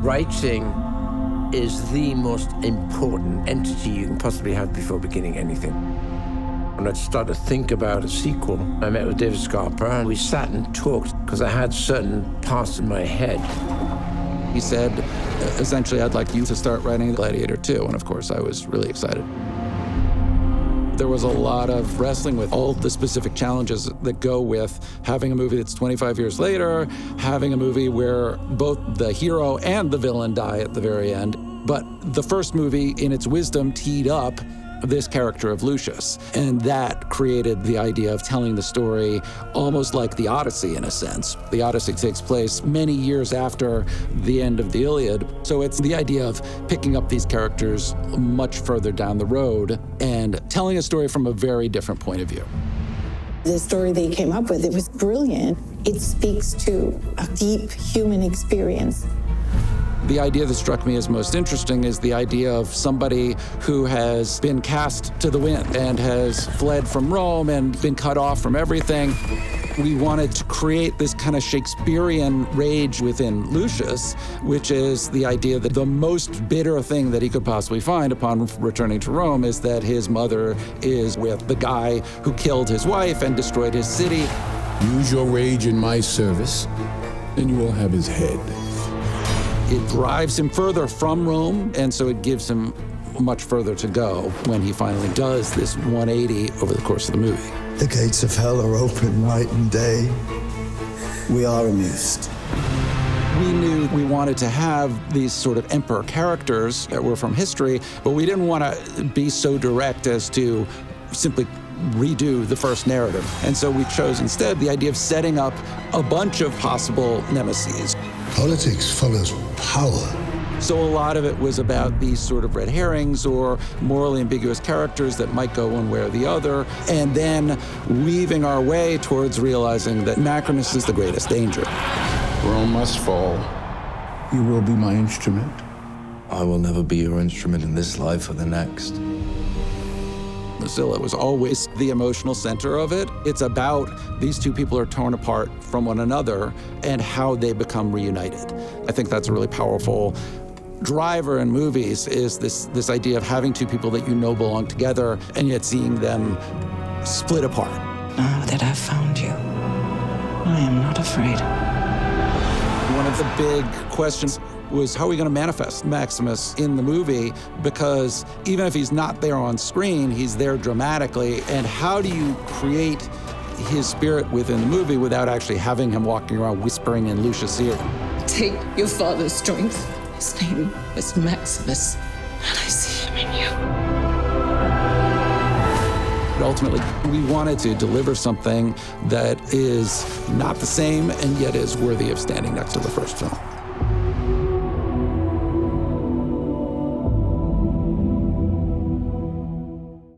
Writing is the most important entity you can possibly have before beginning anything. When I started to think about a sequel, I met with David Scarpa, and we sat and talked because I had certain parts in my head. He said, essentially, I'd like you to start writing Gladiator 2, and of course, I was really excited. There was a lot of wrestling with all the specific challenges that go with having a movie that's 25 years later, having a movie where both the hero and the villain die at the very end. But the first movie, in its wisdom, teed up this character of Lucius. And that created the idea of telling the story almost like the Odyssey, in a sense. The Odyssey takes place many years after the end of the Iliad. So it's the idea of picking up these characters much further down the road and telling a story from a very different point of view. The story they came up with, it was brilliant. It speaks to a deep human experience. The idea that struck me as most interesting is the idea of somebody who has been cast to the wind and has fled from Rome and been cut off from everything. We wanted to create this kind of Shakespearean rage within Lucius, which is the idea that the most bitter thing that he could possibly find upon returning to Rome is that his mother is with the guy who killed his wife and destroyed his city. Use your rage in my service, and you will have his head. It drives him further from Rome, and so it gives him much further to go when he finally does this 180 over the course of the movie. The gates of hell are open night and day. We are amused. We knew we wanted to have these sort of emperor characters that were from history, but we didn't want to be so direct as to simply redo the first narrative. And so we chose instead the idea of setting up a bunch of possible nemeses. Politics follows power. So a lot of it was about these sort of red herrings or morally ambiguous characters that might go one way or the other, and then weaving our way towards realizing that Macrinus is the greatest danger. Rome must fall. You will be my instrument. I will never be your instrument in this life or the next. Scylla was always the emotional center of it. It's about these two people are torn apart from one another and how they become reunited. I think that's a really powerful driver in movies, is this idea of having two people that you know belong together and yet seeing them split apart. Now that I've found you, I am not afraid. One of the big questions was, how are we going to manifest Maximus in the movie? Because even if he's not there on screen, he's there dramatically. And how do you create his spirit within the movie without actually having him walking around whispering in Lucius' ear? Take your father's strength. His name is Maximus, and I see him in you. But ultimately, we wanted to deliver something that is not the same and yet is worthy of standing next to the first film.